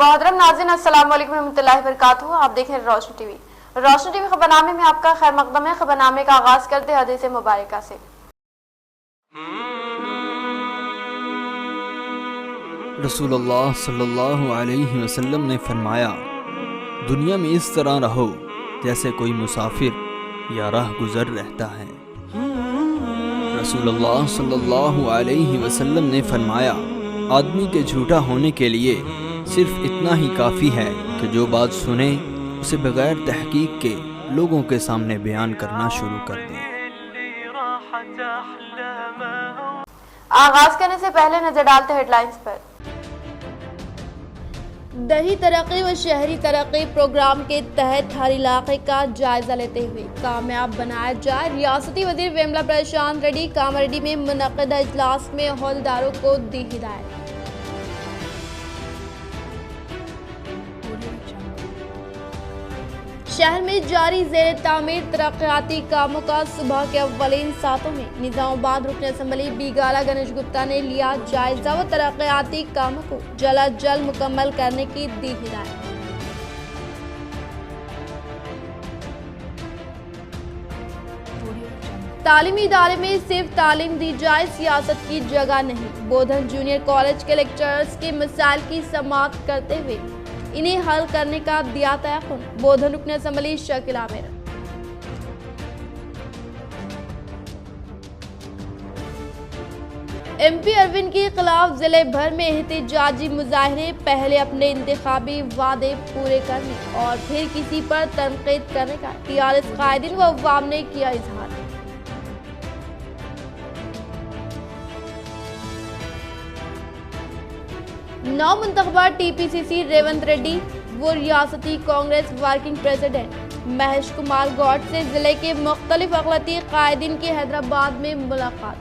मोहतरम नाज़रीन, अस्सलाम वालेकुम रहमतुल्लाहि व बरकातुहू। आप देख रहे हैं रोशनी टीवी। रोशनी टीवी खबरनामे में आपका खैर मकदम है। खबरनामे का आगाज करते हैं हदीस मुबारका से। रसूलुल्लाह सल्लल्लाहु अलैहि वसल्लम ने फरमाया, दुनिया में इस तरह रहो जैसे कोई मुसाफिर या राह गुजर रहता है। रसूलुल्लाह सल्लल्लाहु अलैहि वसल्लम ने फरमाया, आदमी के झूठा होने के लिए सिर्फ इतना ही काफ़ी है कि जो बात सुने उसे बगैर तहकीक के लोगों के सामने बयान करना शुरू कर दे। आगाज करने से पहले नजर डालते हेडलाइंस पर। दही तरक्की व शहरी तरक्की प्रोग्राम के तहत हर इलाके का जायजा लेते हुए कामयाब बनाया जाए। रियासती वजीर वेमला प्रशांत रेड्डी कामारेड्डी में मुनक्किदा इजलास में अहदेदारों को दी हिदायत। शहर में जारी ज़ेर तामीर तरक्याती कामों का सुबह के अव्वलीन सातों में निजामाबाद रुकन असम्बली बीगाला गणेश गुप्ता ने लिया जायजा व तरक्याती कामों को जल्द मुकम्मल करने की दी हिदायत। तालीमी इदारे में सिर्फ तालीम दी जाए, सियासत की जगह नहीं। बोधन जूनियर कॉलेज के लेक्चरर्स के मसाइल की समाअत करते हुए इन्हें हल करने का दिया तयक़ुन। बोधन रुकन असम्बली शकील आमिर। MP अरविंद के खिलाफ जिले भर में एहतजाजी मुजाहरे। पहले अपने इंतखाबी वादे पूरे करने और फिर किसी पर तनकीद करने का TRS कायदीन व अवाम ने किया इजहार। नौ मुंतखबा TPCC रेवंत रेड्डी व रियासती कांग्रेस वर्किंग प्रेसिडेंट महेश कुमार गौड से जिले के मुख्तलिफ अक़लियती कायदीन की हैदराबाद में मुलाकात।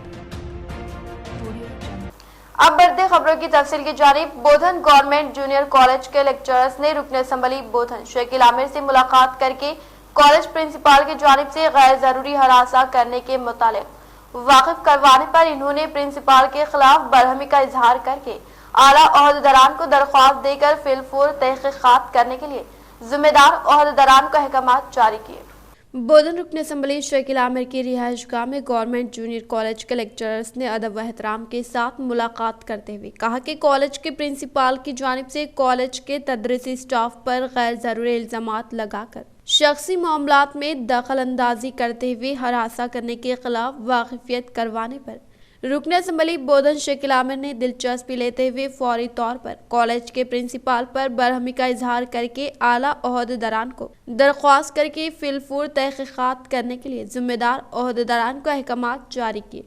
अब बढ़ते खबरों की तफसील की जानिब। बोधन गवर्नमेंट जूनियर कॉलेज के लेक्चरर्स ने रुकन असम्बली बोधन शकील आमिर से मुलाकात करके कॉलेज प्रिंसिपल की जानिब से गैर जरूरी हरासा करने के मुतालिक वाकिफ करवाने पर इन्होंने प्रिंसिपल के खिलाफ बरहमी का इजहार करके आला ओहदेदारान को दरख्वास्त देकर फिलफूर तहकीकात करने के लिए जिम्मेदार ओहदेदारान को अहकामात जारी किए। बोधन रुकन असम्बली शकील आमिर की रिहाइशगाह में गवर्नमेंट जूनियर कॉलेज के लेक्चरर्स ने अदब व एहतराम के साथ मुलाकात करते हुए कहा कि कॉलेज के प्रिंसिपल की जानिब से कॉलेज के तदरीसी स्टाफ पर गैर जरूरी इल्जामात लगाकर शख्सी मामलात में दखल अंदाजी करते हुए हरासा करने के खिलाफ वाकिफियत करवाने पर रुकन असम्बली बोधन शकील आमिर ने दिलचस्पी लेते हुए फौरी तौर पर कॉलेज के प्रिंसिपल पर बरहमी का इजहार करके आला ओहदेदारान को दरख्वास्त करके फिलफूर तहकीकात करने के लिए जिम्मेदार ओहदेदारान को अहकामात जारी किए।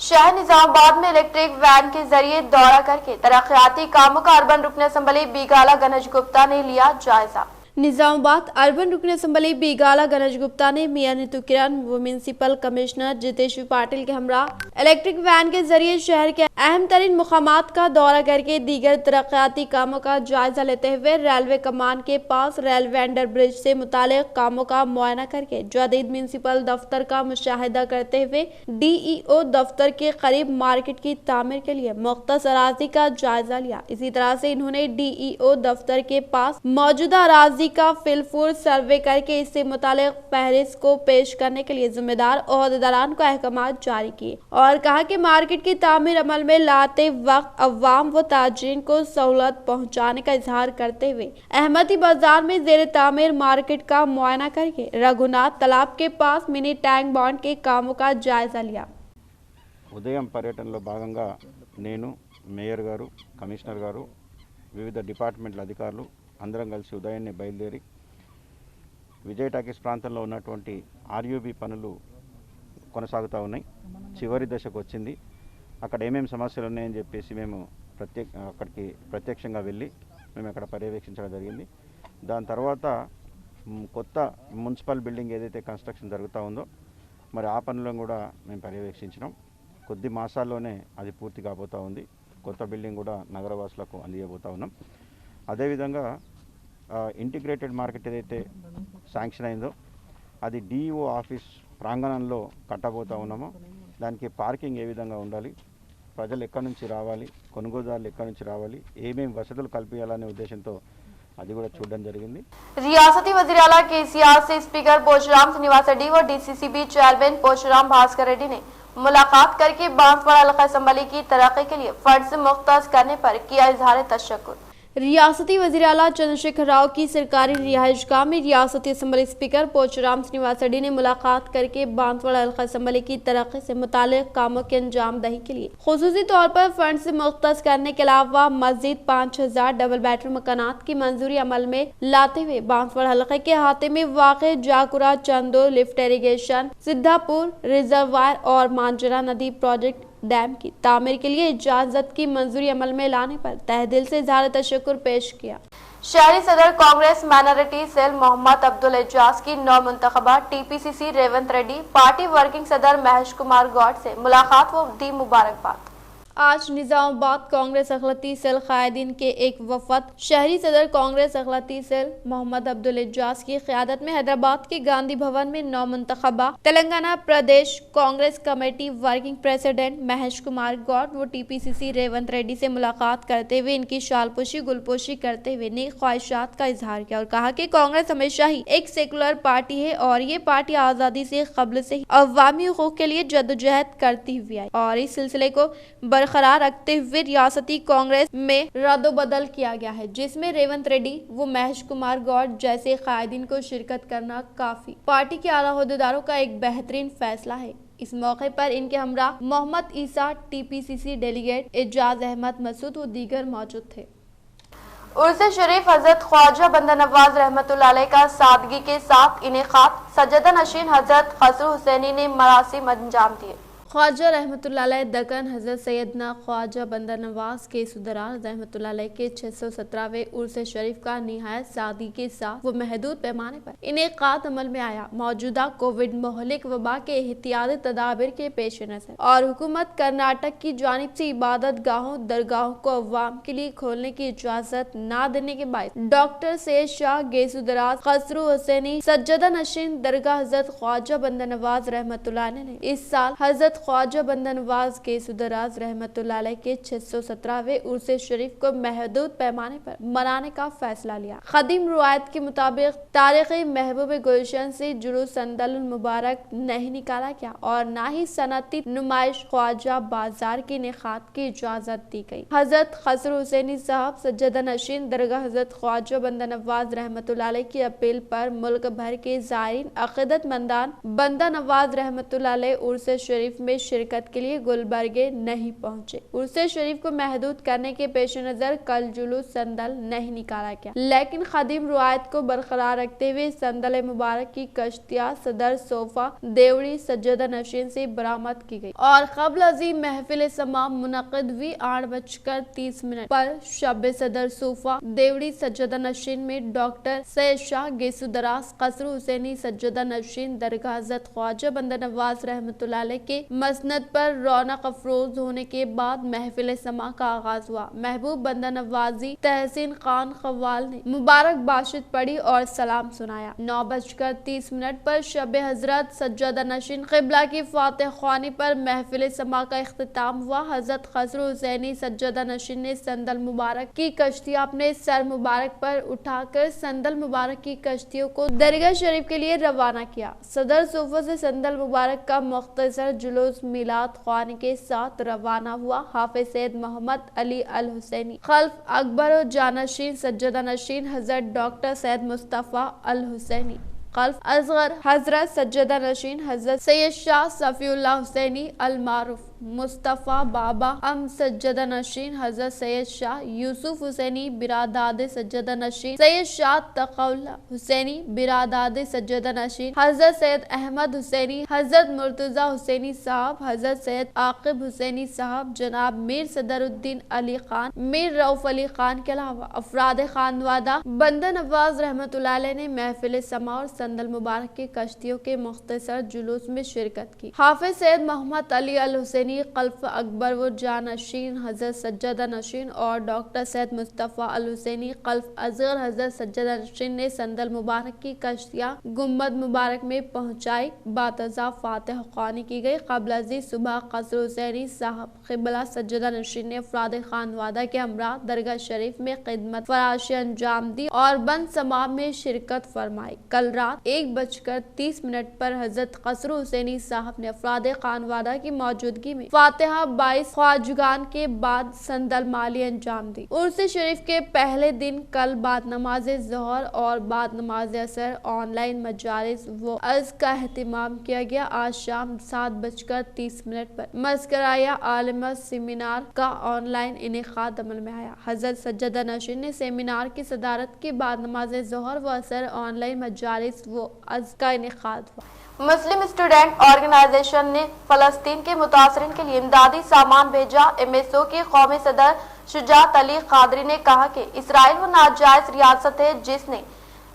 शहर निजामाबाद में इलेक्ट्रिक वैन के जरिए दौरा करके तरक्याती कामों का अर्बन रुकन असम्बली बीगाला गणेश गुप्ता ने लिया जायजा। निजामाबाद अर्बन रुकन असम्बली बीगाला गणेश गुप्ता ने मियां नीतू किरण व म्यूनसिपल कमिश्नर जितेश पाटिल के हमरा इलेक्ट्रिक वैन के जरिए शहर के अहम तरीन मुकामात का दौरा करके दीगर तरक्याती कामों का जायजा लेते हुए रेलवे कमान के पास रेलवे अंडर ब्रिज से मुतालिक कामों का मुआयना करके जदीद म्यूनसिपल दफ्तर का मुशाहिदा करते हुए DEO दफ्तर के करीब मार्केट की तामीर के लिए मुख्तस अराजी का जायजा लिया। इसी तरह से इन्होंने DEO दफ्तर के पास मौजूदा अराजी का फिलफूर सर्वे करके इससे मुतालिक फहरिस्त को पेश करने के लिए जिम्मेदार ओहदेदारान को अहकामात जारी किए और कहा कि मार्केट की तामीर अमल में लाते वक्त अवाम व ताजीन को सहूलत पहुंचाने का इजहार करते हुए अहमदी बाजार में जेर तामीर मार्केट का मुआयना करके रघुनाथ तालाब के पास मिनी टैंक बॉन्ड के कामों का जायजा लिया। ఉదయం పర్యటనలో భాగంగా నేను మేయర్ గారు కమిషనర్ గారు వివిధ డిపార్ట్మెంట్ల అధికారులు అందరం కలిసి ఉదయాన్నే బయలుదేరి విజయ్ టాకీస్ ప్రాంతంలో ఉన్నటువంటి RUB పనులు కొనసాగుతూ ఉన్నాయి, చివరి దశకు వచ్చింది। అక్కడ ఏమేమి సమస్యలు ఉన్నాయని చెప్పేసి మేము అక్కడికి ప్రత్యక్షంగా వెళ్ళి మేము అక్కడ పర్యవేక్షించడం జరిగింది। దాని తర్వాత కొత్త మున్సిపల్ బిల్డింగ్ ఏదైతే కన్స్ట్రక్షన్ జరుగుతూ ఉందో మరి ఆ పనులను కూడా మేము పర్యవేక్షించినాం। కొద్ది మాసాల్లోనే అది పూర్తి కాబోతూ ఉంది। కొత్త బిల్డింగ్ కూడా నగరవాసులకు అందియబోతూ ఉన్నాం। అదేవిధంగా ఇంటిగ్రేటెడ్ మార్కెట్ ఏదైతే శాంక్షన్ అయిందో అది DEO ఆఫీస్ ప్రాంగణంలో కట్టబోతూ ఉన్నామో దానికి పార్కింగ్ ఏ విధంగా ఉండాలి, ప్రజలు ఎక్కడి నుంచి రావాలి, కొనుగోలుదారులు ఎక్కడి నుంచి రావాలి, ఏమేమి వసతులు కల్పించాలనే ఉద్దేశంతో అది కూడా చూడడం జరిగింది। रियासती वज़ीर आला केसीआर से स्पीकर पोचराम श्रीनिवास रेड्डी व डीसीसीबी चेयरमैन पोचराम भास्कर रेड्डी ने मुलाकात करके बांसवाड़ा हल्का असम्बली की तरक्की के लिए फंड्स मुख्तस करने पर किया इजहार तशक्कुर। रियासती वज़ीर आला चंद्रशेखर राव की सरकारी रिहाइशगाह में रियासती असम्बली स्पीकर पोचराम श्रीनिवास रेड्डी ने मुलाकात करके बांसवाड़ा हल्का असम्बली की तरक्की से मुताल्लिक कामों की अंजाम दही के लिए खुसूसी तौर पर फंड से मुख्तस करने के अलावा मस्जिद 5000 डबल बेडरूम मकानात की मंजूरी अमल में लाते हुए बांसवाड़ा हल्के के अहाते में वाक़े जाकुरा, चंदो, लिफ्ट इरिगेशन, सिद्धापुर रिजर्वायर और मांजरा नदी प्रोजेक्ट डैम की तामीर के लिए इजाजत की मंजूरी अमल में लाने पर तहे दिल से इजहार तशक्कुर पेश किया। शहरी सदर कांग्रेस माइनॉरिटी सेल मोहम्मद अब्दुल एजाज की नौ मुंतखबा TPCC Revanth Reddy, party working सदर महेश कुमार गौड़ से मुलाकात व दी मुबारकबाद। आज निजामाबाद कांग्रेस अखिलती सेल कायदीन के एक वफद शहरी सदर कांग्रेस अखिलती सेल मोहम्मद अब्दुल एजाज की क़यादत में हैदराबाद के गांधी भवन में नौ मुंतखबा Telangana Pradesh Congress committee working president Mahesh Kumar Goud व टीपीसीसी रेवंत रेड्डी से मुलाकात करते हुए इनकी शालपोशी गुलपोशी करते हुए नेक ख्वाहिशात का इजहार किया और कहा कि कांग्रेस हमेशा ही एक सेकुलर पार्टी है और ये पार्टी आज़ादी से कब्ल से ही अवामी हुकूक के लिए जद्दोजहद करती हुई आई और इस सिलसिले को बरकरार रखते हुए रियासती कांग्रेस में रद्दोबदल किया गया है, जिसमें रेवंत रेड्डी व महेश कुमार गौड़ जैसे कायदीन को शिरकत करना काफी पार्टी के आला ओहदेदारों का एक बेहतरीन फैसला है। इस मौके पर इनके हमरा मोहम्मद ईसा, टीपीसीसी डेलीगेट एजाज अहमद मसूद व दीगर मौजूद थे। उर्स शरीफ हजरत ख्वाजा बंदा नवाज रहमतुल्लाह अलैह का सादगी के साथ इनेकाद, सज्जदा नशीन हजरत खसरू हुसैनी ने मरासिम अंजाम दिए। ख्वाजा रहमतुल्लाह अलैह दक्कन हजरत सैयदना ख्वाजा बंदा नवाज के सुदराज रहमतुल्लाह अलैह के 617वें उर्स शरीफ का निहायत सादगी के साथ वो महदूद पैमाने पर इनेकाद अमल में आया। मौजूदा कोविड मोहलिक वबा के एहतियाती तदाबीर के पेश नजर और हुकूमत कर्नाटक की जानिब से इबादत गाहों दरगाहों को अवाम के लिए खोलने की इजाजत न देने के बाद डॉक्टर सैयद शाह गेसुदराज खसरू हुसैनी सज्जदा नशीन दरगाह हजरत ख्वाजा बंदा नवाज रहमतुल्लाह अलैह ने इस साल हजरत ख्वाजा बंदा नवाज के सुदराज रहमतुल्लाह अलैह के 617वें उर्स शरीफ को महदूद पैमाने पर मनाने का फैसला लिया। खदीम रुआयत के मुताबिक तारीखी महबूब गुलशन से जुलूस संदल मुबारक नहीं निकाला गया और न ही सनती नुमाइश ख्वाजा बाजार के इनेकाद की इजाजत दी गई। हजरत खसरू हुसैनी साहब सज्जदा नशीन दरगाह हजरत ख्वाजा बंदा नवाज रहमतुल्लाह अलैह की अपील पर मुल्क भर के ज़ायरीन अक़ीदतमंदान बंदा नवाज रहमतुल्लाह अलैह उर्स शरीफ में शिरकत के लिए गुलबर्गे नहीं पहुंचे। उर्स शरीफ को महदूद करने के पेश नजर कल जुलूस संदल नहीं निकाला गया, लेकिन खदीम रुआयत को बरकरार रखते हुए संदल मुबारक की कश्तियां सदर सोफा देवड़ी सज्जदा नशीन से बरामद की गई और कबल अजीम महफिल समाम मुनक़िद हुई 8:30 पर शब सदर सोफा देवड़ी सज्जदा नशीन में डॉक्टर सैयद शाह गेसुदराज खसरू हुसैनी सज्जदा नशीन दरगाह हज़रत ख्वाजा बंदा नवाज रहमतुल्लाह अलैह के मसनद पर रौनक अफरोज होने के बाद महफिल समा का आगाज हुआ। महबूब बंदा नवाजी तहसीन खान खवाल ने मुबारक बाशिद पढ़ी और सलाम सुनाया। 9:30 पर शब हजरत सज्जदा नशीन क़िबला की फातिह ख्वानी पर महफिल समा का इख्तिताम हुआ। हजरत खसरू हुसैनी सज्जदा नशीन ने संदल मुबारक की कश्तियां अपने सर मुबारक पर उठाकर संदल मुबारक की कश्तियों को दरगाह शरीफ के लिए रवाना किया। सदर सोफा से संदल मुबारक का मुख्तसर जुलूस मिलाद ख्वानी के साथ रवाना हुआ। हाफिज सैयद मोहम्मद अली अल हुसैनी खल्फ अकबर और जानशीन सज्जदा नशीन हजरत डॉक्टर सैयद मुस्तफ़ा अल हुसैनी खल्फ असगर हजरत सज्जदा नशीन हजरत सैयद शाह सफीउल्लाह हुसैनी अल मारूफ मुस्तफ़ा बाबा अम सज्जदा नशीन हजरत सैयद शाह यूसुफ हुसैनी बिरादाद सज्जदा नशीन सैयद शाह तक़ौला हुसैनी बिरादाद सज्जदा नशीन हजरत सैयद अहमद हुसैनी हजरत मुर्तज़ा हुसैनी साहब हजरत सैयद आकिब हुसैनी साहब जनाब मीर सदरुद्दीन अली खान मीर रऊफ अली खान के अलावा अफराद खानवादा बंदा नवाज रहमतुल्लाह अलैह ने महफिल समा और संदल मुबारक की कश्तियों के मुख्तसर जुलूस में शिरकत की। हाफिज सैयद मोहम्मद अली अल हुसैनी حسینی خلف اکبر و جانشین حضرت سجادہ نشین اور ڈاکٹر سید مصطفیٰ الحسینی خلف اصغر حضرت سجادہ نشین نے سندل مبارک کی کشتیاں گنبد مبارک میں پہنچائی. باتضا فاتح خوانی کی گئی. قبل ازیں صبح قصر حسینی صاحب قبلہ سجادہ نشین نے افراد خانوادہ کے ہمراہ درگاہ شریف میں خدمت فراشی انجام دی اور بند سماع میں شرکت فرمائی. کل رات 1:30 پر حضرت قصر حسینی صاحب نے افراد خانوادہ کی موجودگی میں فاتحہ 22 خواجگان کے بعد سندل مالی انجام دی. عرس شریف کے پہلے دن کل بعد نماز ظہر اور بعد نماز عصر آن لائن مجالس و عظ کا اہتمام کیا گیا. آج شام 7:30 پر مذکرہ عالمہ سیمینار کا آن لائن انعقاد عمل میں آیا. حضرت سجادہ نشین نے سیمینار کی صدارت کی. بعد نماز ظہر و عصر آن لائن مجالس و عظ کا انعقاد ہوا. مسلم اسٹوڈنٹ آرگنائزیشن نے فلسطین کے متاثرین کے لیے امدادی سامان بھیجا. MSO کے قومی صدر شجاعت علی قادری نے کہا کہ اسرائیل وہ ناجائز ریاست ہے جس نے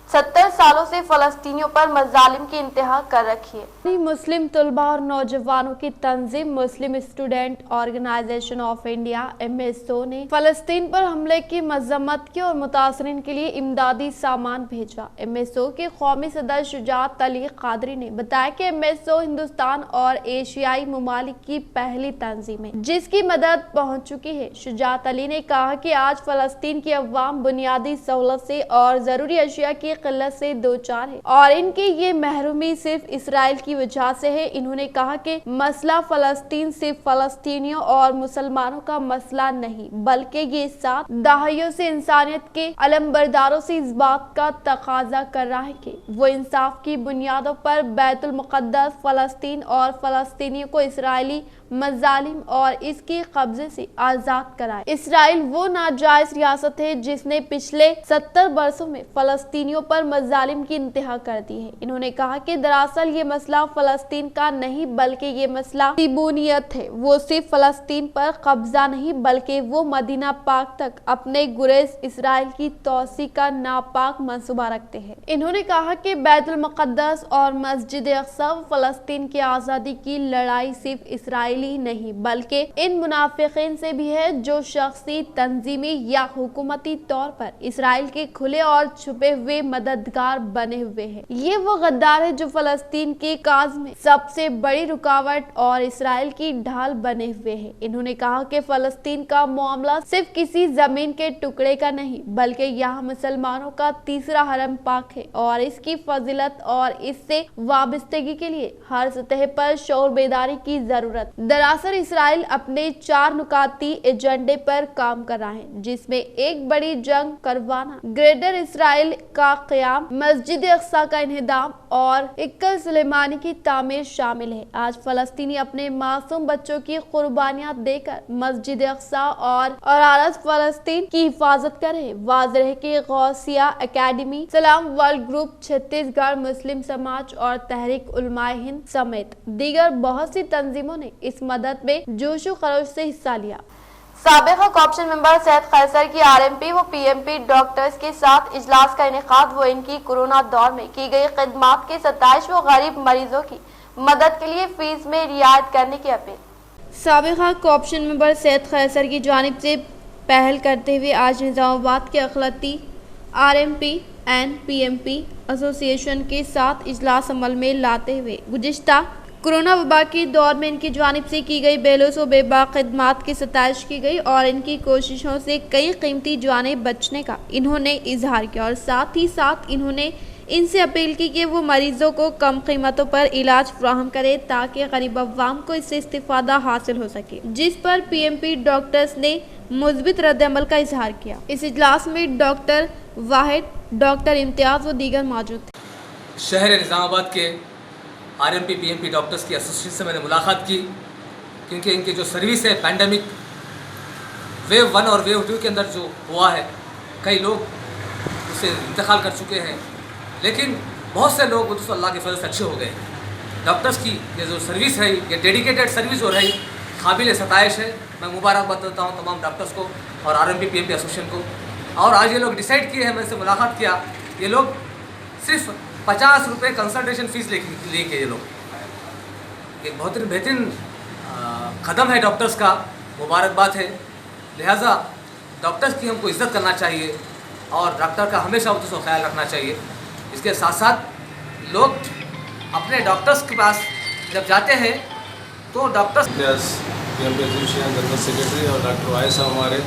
70 سالوں سے فلسطینیوں پر مظالم کی انتہا کر رکھی ہے. مسلم طلباء اور نوجوانوں کی تنظیم Muslim student organisation of India MSO نے فلسطین پر حملے کی مذمت کی اور متاثرین کے لیے امدادی سامان بھیجا. MSO کے قومی صدر شجاعت علی قادری نے بتایا کہ MSO ہندوستان اور ایشیائی ممالک کی پہلی تنظیم ہے جس کی مدد پہنچ چکی ہے. شجاعت علی نے کہا کہ آج فلسطین کی عوام بنیادی سہولت سے اور ضروری اشیاء کی قلت سے دوچار ہے اور ان کی یہ محرومی صرف اسرائیل کی وجہ سے ہے. انہوں نے کہا کہ مسئلہ فلسطین صرف فلسطینیوں اور مسلمانوں کا مسئلہ نہیں بلکہ یہ 7 دہائیوں سے انسانیت کے علمبرداروں سے اس بات کا تقاضا کر رہا ہے کہ وہ انصاف کی بنیادوں پر بیت المقدس فلسطین اور فلسطینیوں کو اسرائیلی مظالم اور اس کے قبضے سے آزاد کرائے. اسرائیل وہ ناجائز ریاست ہے جس نے پچھلے 70 برسوں میں فلسطینیوں پر مظالم کی انتہا کر دی ہے. انہوں نے کہا کہ دراصل یہ مسئلہ فلسطین کا نہیں بلکہ یہ مسئلہ صہیونیت ہے. وہ صرف فلسطین پر قبضہ نہیں بلکہ وہ مدینہ پاک تک اپنے گریز اسرائیل کی توسیع کا ناپاک منصوبہ رکھتے ہیں. انہوں نے کہا کہ بیت المقدس اور مسجد اقصی فلسطین کی آزادی کی لڑائی صرف اسرائیلی نہیں بلکہ ان منافقین سے بھی ہے جو شخصی تنظیمی یا حکومتی طور پر اسرائیل کے کھلے اور چھپے ہوئے مددگار بنے ہوئے ہیں. یہ وہ غدار ہے جو فلسطین کے کاز میں سب سے بڑی رکاوٹ اور اسرائیل کی ڈھال بنے ہوئے ہیں. انہوں نے کہا کہ فلسطین کا معاملہ صرف کسی زمین کے ٹکڑے کا نہیں بلکہ یہاں مسلمانوں کا تیسرا حرم پاک ہے اور اس کی فضیلت اور اس سے وابستگی کے لیے ہر سطح پر شعور بیداری کی ضرورت. دراصل اسرائیل اپنے 4 نکاتی ایجنڈے پر کام کر رہا ہے جس میں ایک بڑی جنگ کروانا، گریٹر اسرائیل کا قیام، مسجد اقصی کا انہدام اور ہیکل سلیمانی کی تعمیر شامل ہے. آج فلسطینی اپنے معصوم بچوں کی قربانیاں دے کر مسجد اقصی اور عرض فلسطین کی حفاظت کر رہے ہیں. واضح ہے کہ غوثیہ اکیڈمی، سلام ورلڈ گروپ، چھتیس گڑھ مسلم سماج اور تحریک علماء ہند سمیت دیگر بہت سی تنظیموں نے اس مدد میں جوش و خروش سے حصہ لیا. سابقہ کوآپشن ممبر سید قیصر کی RMP و PMP ڈاکٹرز کے ساتھ اجلاس کا انعقاد. وہ ان کی کورونا دور میں کی گئی خدمات کی ستائش و غریب مریضوں کی مدد کے لیے فیس میں رعایت کرنے کی اپیل. سابقہ کوآپشن ممبر سید قیصر کی جانب سے پہل کرتے ہوئے آج نظام آباد کے اقلیتی RMP اینڈ PMP ایسوسی ایشن کے ساتھ اجلاس عمل میں لاتے ہوئے گزشتہ کورونا وبا کے دور میں ان کی جانب سے کی گئی بے لوث و بے باک خدمات کی ستائش کی گئی اور ان کی کوششوں سے کئی قیمتی جانیں بچنے کا انہوں نے اظہار کیا اور ساتھ ہی ساتھ انہوں نے ان سے اپیل کی کہ وہ مریضوں کو کم قیمتوں پر علاج فراہم کرے تاکہ غریب عوام کو اس سے استفادہ حاصل ہو سکے، جس پر PMP ڈاکٹرز نے مثبت رد عمل کا اظہار کیا. اس اجلاس میں ڈاکٹر واحد، ڈاکٹر امتیاز و دیگر موجود تھے. شہر نظام آباد کے RMP PMP ڈاکٹرز کی ایسوسیشن سے میں نے ملاقات کی کیونکہ ان کی جو سروس ہے پینڈیمک ویو 1 اور ویو 2 کے اندر جو ہوا ہے، کئی لوگ اس سے انتقال کر چکے ہیں لیکن بہت سے لوگ دوستوں اللہ کے فضل سے اچھے ہو گئے. ڈاکٹرز کی یہ جو سروس ہے، یہ ڈیڈیکیٹڈ سروس جو رہی، قابل ستائش ہے. میں مبارکباد دیتا ہوں تمام ڈاکٹرز کو اور RMP PMP ایسوسیشن کو. اور آج یہ لوگ ڈیسائیڈ کیے ہیں، میں سے ملاقات کیا، یہ لوگ صرف 50 روپے کنسلٹیشن فیس لے کے یہ لوگ ایک بہترین कदम है डॉक्टर्स का, मुबारकबाद है। लिहाजा डॉक्टर्स की हमको इज़्ज़त करना चाहिए और डॉक्टर का हमेशा उसको ख्याल रखना चाहिए। इसके साथ साथ लोग अपने डॉक्टर्स के पास जब जाते हैं तो doctors PMP association general secretary और डॉक्टर वाई साहब हमारे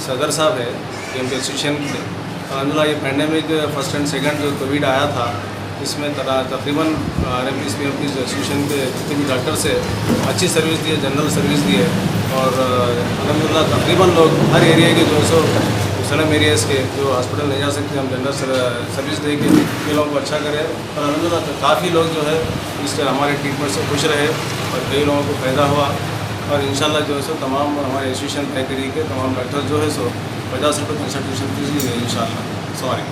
सदर साहब है PMP एसोसिएशन के। अलहमदिल्ला ये पैंडेमिक फर्स्ट एंड सेकंड जो कोविड आया था, इसमें तकरीबन RMP PMP एसोसिएशन के जितने भी डॉक्टर्स है अच्छी सर्विस दी है, जनरल सर्विस दी है। और अलहमदिल्ला तकरीबन लोग हर एरिया के जो सो स्लम एरियाज़ के जो हॉस्पिटल नहीं जा सकते, हम जनरल सर्विस दे के लोगों को अच्छा करें। और अलहमदिल्ला काफ़ी लोग जो है इस हमारे ट्रीटमेंट से खुश रहे और कई लोगों को फ़ायदा हुआ। और इंशाल्लाह जो है सो तमाम हमारे एसोसिएशन कैटेगरी के तमाम डॉक्टर जो है सो 50% ट्यूशन फीस ली गई इंशाल्लाह। सॉरी।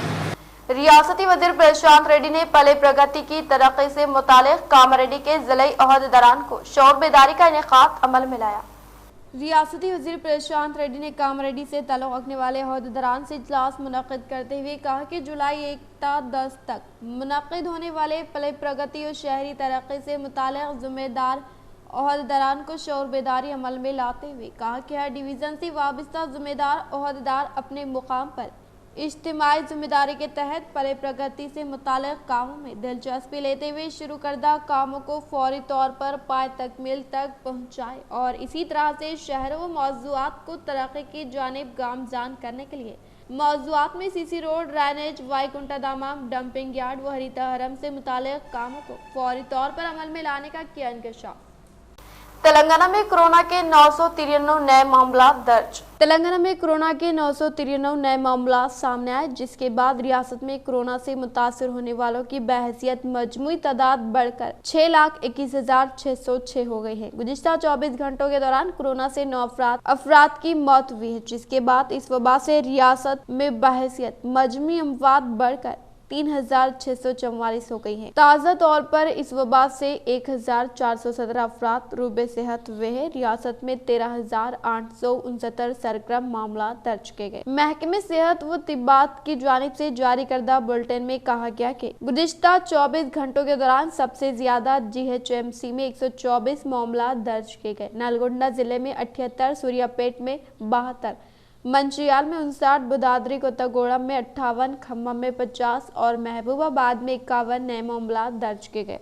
रियासती वज़ीर प्रशांत रेड्डी ने पले प्रगति की तरक्की से मुतालिक कामारेड्डी के ज़िले ओहदेदारान को शौर बेदारी का इनेकाद अमल में लाया। रियासती वज़ीर प्रशांत रेड्डी ने कामारेड्डी से ताल्लुक़ रखने वाले ओहदेदारान से इजलास मुनक़्क़िद करते हुए कहा कि जुलाई 1 ता 10 तक मुनक़्क़िद होने वाले पले प्रगति और शहरी तरक्की से मुतालिक ज़िम्मेदार ओहदेदारान को शौर बेदारी अमल में लाते हुए कहा कि हर डिवीज़न से वाबस्ता ज़िम्मेदार ओहदेदार अपने मुकाम पर इज्तिमाई ज़िम्मेदारी के तहत पले प्रगति से मुताल्लिक़ कामों में दिलचस्पी लेते हुए शुरू करदा कामों को फौरी तौर पर पाए तकमील तक पहुँचाए और इसी तरह से शहरों व मौज़ूआत को तरक्की की जानिब गामज़ान करने के लिए मौज़ूआत में CC road, drainage, Vaikuntha Dhamam, dumping yard व हरीता हरम से मुताल्लिक़ कामों को फौरी तौर पर अमल में लाने का किया इंकशाफ। तेलंगाना में कोरोना के 993 नए मामला दर्ज। तेलंगाना में कोरोना के 993 नए मामला सामने आए, जिसके बाद रियासत में कोरोना से मुतासर होने वालों की बहैसियत मजमूई तादाद बढ़कर 6,21,606 हो गई है। गुज़िश्ता 24 घंटों के दौरान कोरोना से 9 अफराद की मौत हुई है, जिसके बाद इस वबा से रियासत में बहैसियत मजमूई अमवात बढ़कर 3,644 हो गई है। ताज़ा तौर पर इस वबा से 1,417 अफराद रूबे सेहत हुए हैं। रियासत में 13,869 सरगर्म मामला दर्ज किए गए। महकमे सेहत व तिब्बात की जानिब से जारी करदा बुलेटिन में कहा गया कि गुज़िश्ता 24 घंटों के दौरान सबसे ज्यादा GHMC में 124 मामला दर्ज किए गए। नलगोंडा जिले में 78, सूर्यापेट में 72, मंचियाल में 59, बुदादरी कोत्तागोड़म में 58, खम्मम में 50 और महबूबाबाद में 51 नए मामला दर्ज किए गए।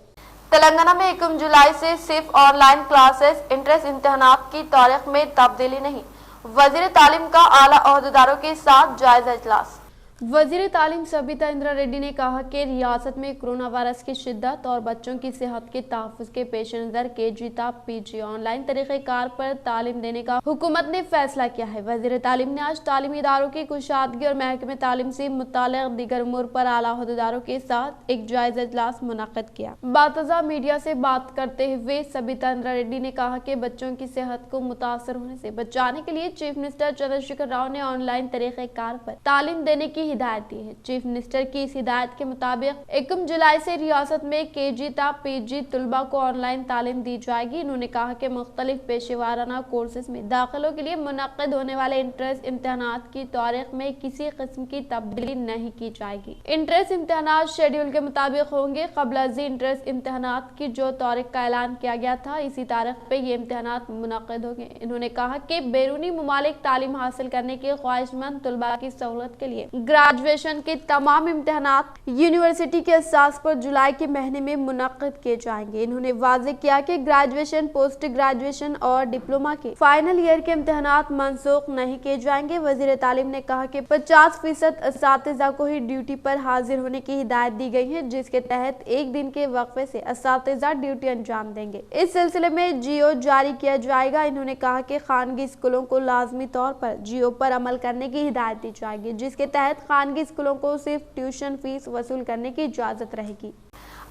तेलंगाना में 1 जुलाई से सिर्फ ऑनलाइन क्लासेस, इंट्रेंस इम्तिहानात की तारीख में तब्दीली नहीं। वज़ीर तालीम का आला ओहदेदारों के साथ जायजा इजलास। वज़ीर तालीम सबिता इंद्रा रेड्डी ने कहा कि रियासत में कोरोना वायरस की शिद्दत और बच्चों की सेहत के तहफ़्फ़ुज़ के पेश नज़र KG ता PG ऑनलाइन तरीक़ेकार पर तालीम देने का हुकूमत ने फैसला किया है। वज़ीर तालीम ने आज तालीमी इदारों की कुशादगी और महकमे तालीम से मुताल्लिक़ दीगर उमूर पर आला ओहदेदारों के साथ एक जायज़ा इजलास मुनक़्क़िद किया। बातज़ा मीडिया से बात करते हुए सबिता इंद्रा रेड्डी ने कहा कि बच्चों की सेहत को मुतासर होने से बचाने के लिए चीफ मिनिस्टर चंद्रशेखर राव ने ऑनलाइन तरीक़ेकार पर तालीम देने की हिदायत दी है। चीफ मिनिस्टर की इस हिदायत के मुताबिक 1 जुलाई से रियासत में KG ता PG तलबा को ऑनलाइन तालीम दी जाएगी। उन्होंने कहा कि मुख्तलिफ पेशेवाराना कोर्सेज में दाखिलों के लिए मुनक़्क़िद होने वाले इंट्रेंस इम्तिहानात की तारीख में किसी किस्म की तब्दीली नहीं की जाएगी। इंट्रेंस इम्तिहानात शेड्यूल के मुताबिक होंगे। क़ब्ल-अज़ इंट्रेंस इम्तिहानात की जो तारीख का ऐलान किया गया था, इसी तारीख पे ये इम्तिहानात मुनक़्क़िद होंगे। इन्होंने कहा कि बैरूनी मुमालिक तालीम हासिल करने के ख्वाहिशमंद तलबा की सहूलत के लिए ग्रेजुएशन के तमाम इम्तिहानात यूनिवर्सिटी के असास पर जुलाई के महीने में मुनक़्क़िद किए जाएंगे। इन्होंने वाज़ेह किया कि ग्रेजुएशन, पोस्ट ग्रेजुएशन और डिप्लोमा के फाइनल ईयर के इम्तिहानात मनसूख नहीं किए जाएंगे। वज़ीर तालीम ने कहा कि 50% असातिज़ा को ही ड्यूटी पर हाजिर होने की हिदायत दी गई है, जिसके तहत 1 दिन के वक्फे से असातिज़ा ड्यूटी अंजाम देंगे। इस सिलसिले में GO जारी किया जाएगा। इन्होंने कहा कि खानगी स्कूलों को लाजमी तौर पर GO पर अमल करने की हिदायत दी जाएगी, जिसके तहत खानगी स्कूलों को सिर्फ ट्यूशन फीस वसूल करने की इजाजत रहेगी।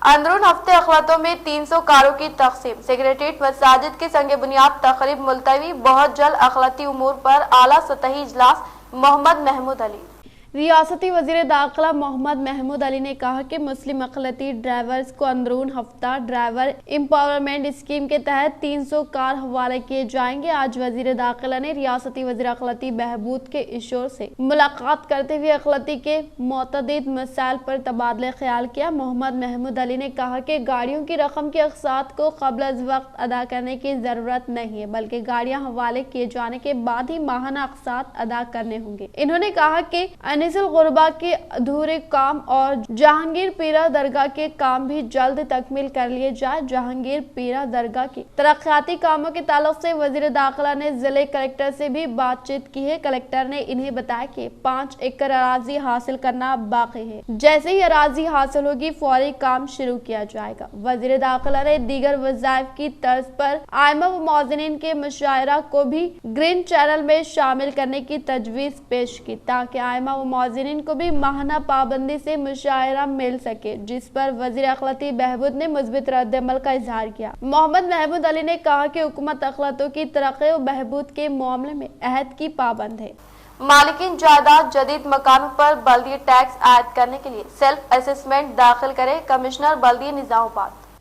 अंदरून हफ्ते अखलातों में 300 कारों की तकसीम। सेक्रेटरीट मसाजिद की संग बुनियाद तकरीब मुलतवी। बहुत जल्द अखलाती उमूर पर आला सतही इजलास। मोहम्मद महमूद अली। रियासती वजीर दाखिला मोहम्मद महमूद अली ने कहा कि मुस्लिम अक़लियती ड्राइवर्स को अंदरून हफ्ता ड्राइवर एम्पावरमेंट स्कीम के तहत 300 कार हवाले किए जाएंगे। आज वजीर दाखिला ने रियासती वजीर अक़लियती बहबूद के इशोर से मुलाकात करते हुए अक़लियती के मुतअद्दिद मसाइल पर तबादला ख्याल किया। मोहम्मद महमूद अली ने कहा कि गाड़ियों की रकम के अक़सात को क़ब्ल अज़ वक्त अदा करने की ज़रूरत नहीं है, बल्कि गाड़ियाँ हवाले किए जाने के बाद ही माहाना अक़सात अदा करने होंगे। इन्होंने कहा कि अनिसुल गुरबा के अधूरे काम और जहांगीर पीरा दरगाह के काम भी जल्द तकमील कर लिए जाए। जहांगीर पीरा दरगाह के तरक्याती कामों के ताल्लुक से वजीर दाखिला ने जिले कलेक्टर से भी बातचीत की है। कलेक्टर ने इन्हें बताया कि 5 एकड़ अराजी हासिल करना बाकी है, जैसे ही अराजी हासिल होगी फौरी काम शुरू किया जाएगा। वजीर दाखिला ने दीगर वज़ाइफ की तर्ज पर आइमा व मौज़िनीन के मुशायरा को भी ग्रीन चैनल में शामिल करने की तजवीज़ पेश की, ताकि आइमा व मौज़िनीन को भी माहाना पाबंदी से मुशायरा मिल सके, जिस पर वज़ीर अक़लियती बहबूद ने मुस्बित रद्द-ए-अमल का इजहार किया। मोहम्मद महमूद अली ने कहा कि हुकूमत अक़लियतों की तरक्की व बहबूद के मामले में अहद की पाबंद है। मालिकीन जायदाद जदीद मकानों पर बल्दिया टैक्स आयद करने के लिए सेल्फ असेसमेंट दाखिल करे। कमिश्नर बल्दिया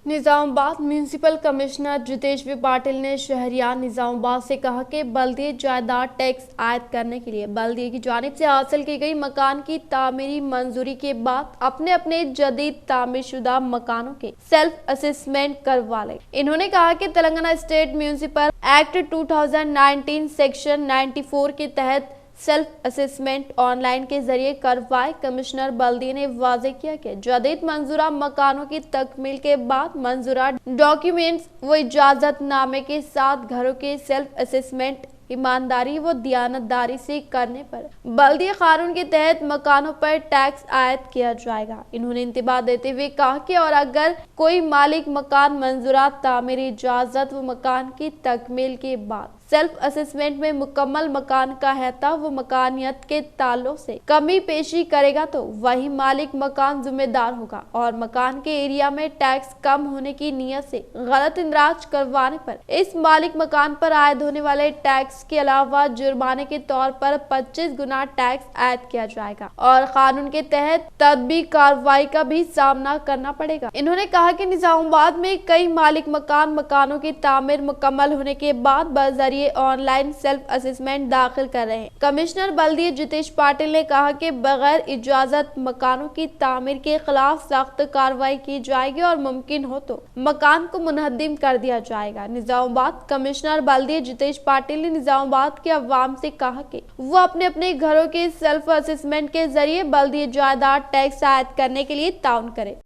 Nizamabad municipal commissioner Jitesh V Patil ने शहरियान निजामाबाद से कहा कि बल्दिया जायदाद टैक्स आयद करने के लिए बल्दिया की जानिब से हासिल की गई मकान की तामीरी मंजूरी के बाद अपने अपने जदीद तामीरशुदा मकानों के सेल्फ असेसमेंट करवा लें। इन्होंने कहा कि Telangana state municipal act 2019 section 94 के तहत सेल्फ असेसमेंट ऑनलाइन के जरिए करवाए। कमिश्नर बल्दिया ने वाज़ेह किया कि जदीद मंजूरा मकानों की तकमील के बाद मंजूरा डॉक्यूमेंट्स व इजाजत नामे के साथ घरों के सेल्फ असेसमेंट ईमानदारी व दियानतदारी से करने पर बल्दिया कानून के तहत मकानों पर टैक्स आयद किया जाएगा। इन्होंने इंतबाह देते हुए कहा कि और अगर कोई मालिक मकान मंजूरात तामीरी इजाजत व मकान की तकमील के बाद सेल्फ असेसमेंट में मुकम्मल मकान का अहता व मकानियत के ताल्लुक से कमी पेशी करेगा तो वही मालिक मकान जिम्मेदार होगा और मकान के एरिया में टैक्स कम होने की नीयत से गलत इंदराज करवाने पर इस मालिक मकान पर आयद होने वाले टैक्स के अलावा जुर्माने के तौर पर 25 गुना टैक्स आयद किया जाएगा और कानून के तहत तदबी कार्रवाई का भी सामना करना पड़ेगा। इन्होंने कहा कि निजामाबाद में कई मालिक मकानों की तामीर मुकम्मल होने के बाद बजरिए ऑनलाइन सेल्फ असेसमेंट दाखिल कर रहे हैं। कमिश्नर बल्दिया जितेश पाटिल ने कहा कि बगैर इजाजत मकानों की तामीर के खिलाफ सख्त कार्रवाई की जाएगी और मुमकिन हो तो मकान को मुनहद्दिम कर दिया जाएगा। निजामाबाद कमिश्नर बल्दिया जितेश पाटिल ने निजामाबाद के अवाम से कहा कि वो अपने अपने घरों के सेल्फ असेसमेंट के जरिए बल्दिया जायदाद टैक्स आयद करने के लिए ताउन करे।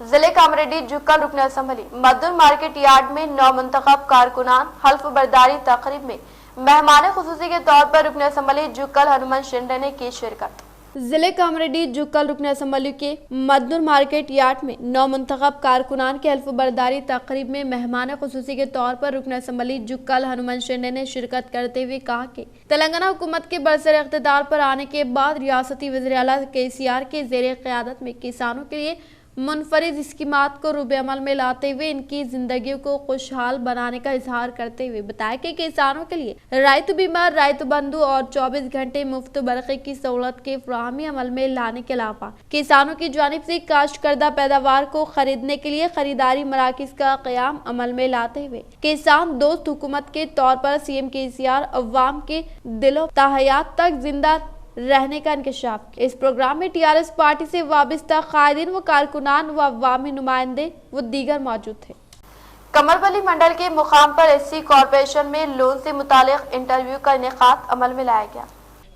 जिले कामरेड्डी जुक्कल रुकन असम्बली मदुर मार्केट यार्ड में नौ मुंतखब कारकुनान हल्फ बर्दारी तकरीब में मेहमान खुसूसी के तौर पर रुकन असम्बली जुक्कल हनुमान शिंदे ने की शिरकत। जिले कामरेड्डी जुक्कल रुकन असम्बली के मदुर मार्केट यार्ड में नौ मुंतखब कारकुनान के हल्फ बर्दारी तकरीब में मेहमान खुसूसी के तौर पर रुकन असम्बली जुक्कल हनुमान शिंदे ने शिरकत करते हुए कहा कि तेलंगाना हुकूमत के बरसर इख्तिदार पर आने के बाद रियासती वज़ीर आला KCR के ज़ेरे क़यादत में किसानों के लिए मुनफरिद स्कीमात को रूबे अमल में लाते हुए इनकी जिंदगियों को खुशहाल बनाने का इजहार करते हुए बताया कि किसानों के लिए रायतु बीमा, रायतु बंधु और 24 घंटे मुफ्त बरक़े की सहूलत के फराहमी अमल में लाने के अलावा किसानों की जानिब से काश्त करदा पैदावार को खरीदने के लिए खरीदारी मराकिज का क़याम अमल में लाते हुए किसान दोस्त हुकूमत के तौर पर CM KCR अवाम के दिलो तहयात तक जिंदा रहने का इंकशाफ। इस प्रोग्राम में TRS पार्टी से वाबस्ता कायदीन व कारकुनान व अवामी नुमाइंदे व दीगर मौजूद थे। कमरवली मंडल के मुकाम पर SC कॉर्पोरेशन में लोन से मुतालिक इंटरव्यू का इनेकाद अमल में लाया गया।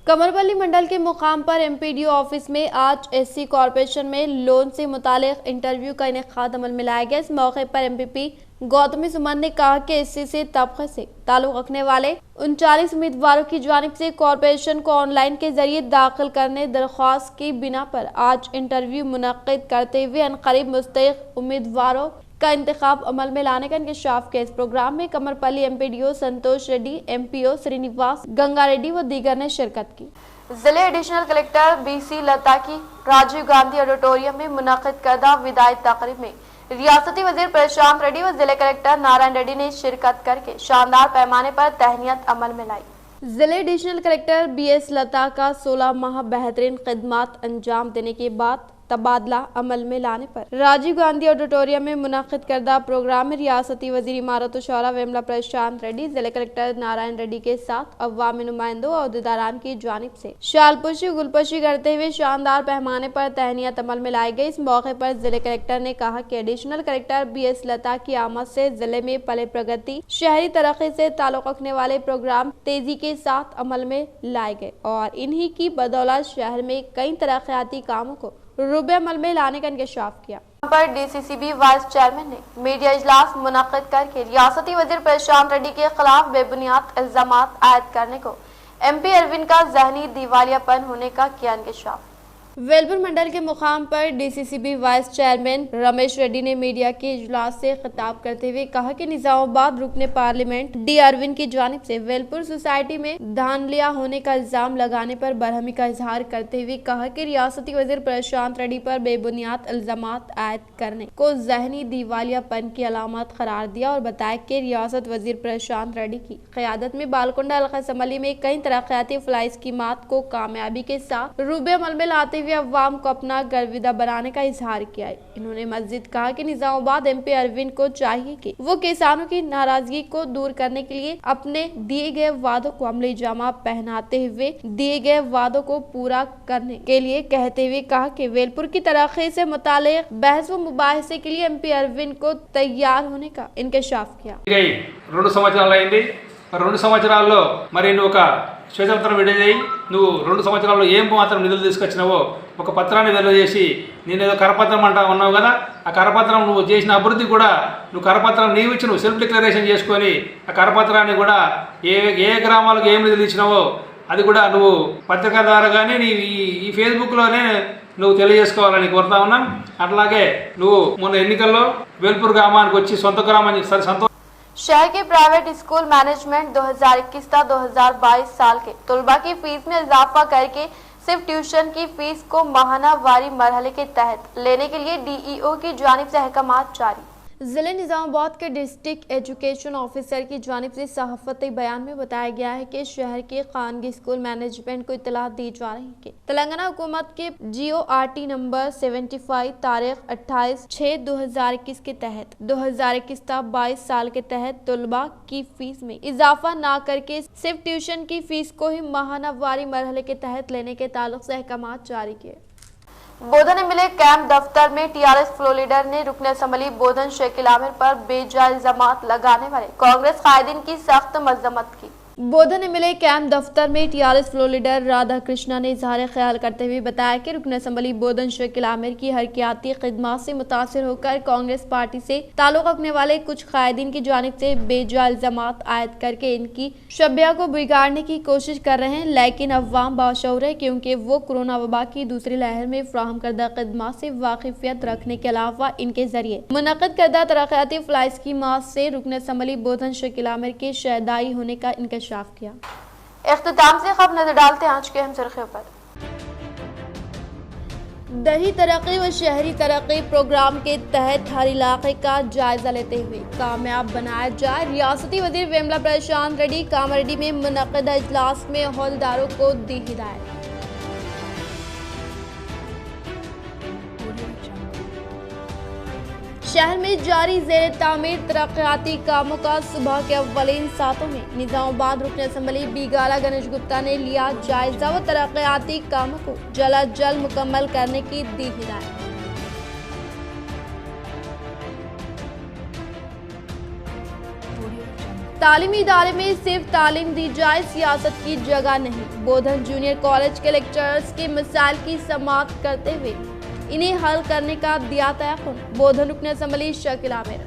कमरवली मंडल के मुकाम पर MPDO ऑफिस में आज SC कॉर्पोरेशन में लोन से मुतालिक इंटरव्यू का इनेकाद अमल में लाया गया। इस मौके पर MPP गौतमी सुमन ने कहा कि SC से तबके से ताल्लुक रखने वाले 39 उम्मीदवारों की जानिब से कॉर्पोरेशन को ऑनलाइन के जरिए दाखिल करने दरख्वास्त की बिना पर आज इंटरव्यू मुनक्किद करते हुए अनकरीब मुस्तहिक उम्मीदवारों का इंतखाब अमल में लाने का इंकशाफ किया। इस प्रोग्राम में कमरपल्ली MPDO संतोष रेड्डी, MPO श्रीनिवास गंगा रेड्डी व दीगर ने शिरकत की। जिले एडिशनल कलेक्टर BC लता की राजीव गांधी ऑडिटोरियम में मुनक्किद करदा विदाई तकरीब में रियासती वजीर प्रशांत रेड्डी व जिले कलेक्टर नारायण रेड्डी ने शिरकत करके शानदार पैमाने पर तहनीत अमल में लाई। जिले एडिशनल कलेक्टर BS लता का 16 माह बेहतरीन खिदमत अंजाम देने के बाद तबादला अमल में लाने पर राजीव गांधी ऑडिटोरियम में मुनक्किद करदा प्रोग्राम में रियासती वजीर इमारत शौरा वेमला प्रशांत रेड्डी, जिले कलेक्टर नारायण रेड्डी के साथ अवामी नुमाइंदों और अहदेदारान की जानिब से शालपोशी गुलपोशी करते हुए शानदार पैमाने पर तहनीत अमल में लाई गई। इस मौके पर जिले कलेक्टर ने कहा कि एडिशनल कलेक्टर BS लता की आमद से जिले में पले प्रगति, शहरी तरक्की से ताल्लुक रखने वाले प्रोग्राम तेजी के साथ अमल में लाए गए और इन्हीं की बदौलत शहर में कई तरक्याती कामों को रुबे अमल में लाने का इंकशाफ किया। पर DCCB वाइस चेयरमैन ने मीडिया इजलास मुनक्किद करके रियासती वजीर प्रशांत रेड्डी के खिलाफ बेबुनियाद इल्जामात आयद करने को MP अरविंद का जहनी दिवालियापन होने का किया इंकशाफ। वेलपुर मंडल के मुकाम पर DCCB vice chairman Ramesh Reddy ने मीडिया के इजलास से खिताब करते हुए कहा कि निजामाबाद रुकने पार्लियामेंट D अरविंद की जानिब से वेलपुर सोसाइटी में धांधलिया होने का इल्जाम लगाने पर बरहमी का इजहार करते हुए कहा कि रियासती वजीर प्रशांत रेड्डी पर बेबुनियाद इल्जामात आयद करने को जहनी दिवालियापन की अलामत करार दिया और बताया कि रियासत वजीर प्रशांत रेड्डी की क़यादत में बालकुंडा हल्का असम्बली में कई तरक्याती फलाई स्कीमात को कामयाबी के साथ रूबे अमल में लाते हुए अवाम को अपना गर्विदा बनाने का इजहार किया है। इन्होंने मस्जिद कहा कि निजामाबाद MP अरविंद को चाहिए कि वो किसानों की नाराजगी को दूर करने के लिए अपने दिए गए वादों को अमली जामा पहनाते हुए दिए गए वादों को पूरा करने के लिए कहते हुए कहा कि वेलपुर की तरक्की से मुताल्लिक बहस व मुबाहिसे के लिए MP अरविंद को तैयार होने का इंकशाफ किया। 2 సంవత్సరాలు అయింది। 2 సంవత్సరాల్లో మరి నువ్వు ఒక శ్వేతపత్రం విడుదలై నువ్వు 2 సంవత్సరాల్లో ఏం మాత్రం నిధులు తీసుకొచ్చినావో ఒక పత్రాన్ని వెల్లజేసి నేను ఏదో కరపత్రం అంటా ఉన్నావు కదా, ఆ కరపత్రం నువ్వు చేసిన అభివృద్ధి కూడా నువ్వు కరపత్రం నీవు ఇచ్చి నువ్వు సెల్ఫ్ డిక్లరేషన్ చేసుకొని ఆ కరపత్రాన్ని కూడా ఏ గ్రామాలకు ఏం నిధులు ఇచ్చినావో అది కూడా నువ్వు పత్రిక ద్వారా కానీ ఈ ఫేస్బుక్లోనే నువ్వు తెలియజేసుకోవాలని కోరుతా ఉన్నాం। అట్లాగే నువ్వు మొన్న ఎన్నికల్లో వేల్పూర్ గ్రామానికి వచ్చి సొంత గ్రామానికి సంతోష शहर के प्राइवेट स्कूल मैनेजमेंट 2021-2022 साल के तलबा की फीस में इजाफा करके सिर्फ ट्यूशन की फीस को माहाना वारी मरहले के तहत लेने के लिए DEO की जानिब से अहकामात जारी। जिले निजामाबाद के डिस्ट्रिक्ट एजुकेशन ऑफिसर की जानिब से सहाफती बयान में बताया गया है कि शहर के खानगी स्कूल मैनेजमेंट को इत्तला दी जा रही है कि तेलंगाना हुकूमत के GORT नंबर 75 तारीख 28/6/2021 के तहत 2021-22 साल के तहत तलबा की फीस में इजाफा ना करके सिर्फ ट्यूशन की फीस को ही माहाना वारी मरहले के तहत लेने के ताल्लुक से अहकामात जारी किए। बोधन में मिले कैंप दफ्तर में TRS फ्लोर लीडर ने रुकने असम्बली बोधन शकील आमिर पर बेजायज इल्जामात लगाने वाले कांग्रेस कायदीन की सख्त मजम्मत की। बोधन में मिले कैंप दफ्तर में TRS floor leader Radha Krishna ने इजहार ख्याल करते हुए बताया कि रुकने असम्बली बोधन शकील आमिर की हरकियाती खिदमत से मुतासिर होकर कांग्रेस पार्टी से ताल्लुक रखने वाले कुछ कायदीन की जानिब से बेजायज इल्जामात आयद करके इनकी शबिया को बिगाड़ने की कोशिश कर रहे हैं, लेकिन अवाम बाशऊर है क्योंकि वो कोरोना वबा की दूसरी लहर में फ्राहम करदा खिदमत से वाकिफियत रखने के अलावा इनके जरिए मुनक़्क़िद करदा तरक्याती फलाई स्कीमात से रुकने असम्बली बोधन शकील आमिर के शहदाई होने का इंकशाफ किया। इख्तिताम से खबर नजर डालते हैं आज के अहम सुर्खियों पर। दही तरक्की व शहरी तरक्की प्रोग्राम के तहत हर इलाके का जायजा लेते हुए कामयाब बनाया जाए, रियासती वजीर वेमला प्रशांत रेड्डी कामारेड्डी में मुनक़्क़िदा इजलास में अहदेदारों को दी हिदायत। शहर में जारी ज़ेर तामीर तरक्याती कामों का सुबह के अव्वलीन सातों में निजामाबाद रुकने असम्बली बीगाला गणेश गुप्ता ने लिया जायजा व तरक्याती कामों को जल्द मुकम्मल करने की दी हिदायत। तालीमी इदारे में सिर्फ तालीम दी जाए, सियासत की जगह नहीं। बोधन जूनियर कॉलेज के लेक्चरर्स के मसाइल की समाअत करते हुए इन्हें हल करने का दिया तयक़ुन। बोधन रुकने असम्बली शकील आमिर।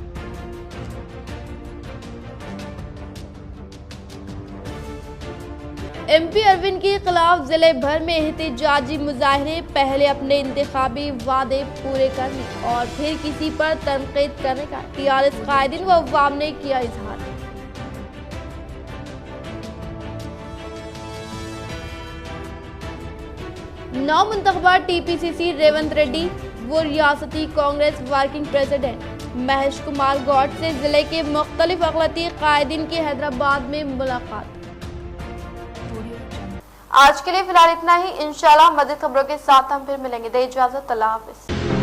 MP अरविंद के खिलाफ जिले भर में एहतजाजी मुजाहरे, पहले अपने इंतखाबी वादे पूरे करने और फिर किसी पर तनकीद करने का TRS कायदीन व अवाम ने किया इजहार। नौ मुंतखबा TPCC रेवंत रेड्डी वो रियासती कांग्रेस वर्किंग प्रेसिडेंट महेश कुमार गौड़ से जिले के मुख्तलिफ अक़लियती कायदीन की हैदराबाद में मुलाकात। आज के लिए फिलहाल इतना ही। इंशाल्लाह मज़ीद खबरों के साथ हम फिर मिलेंगे। दे इजाजत, अल्लाह हाफिज।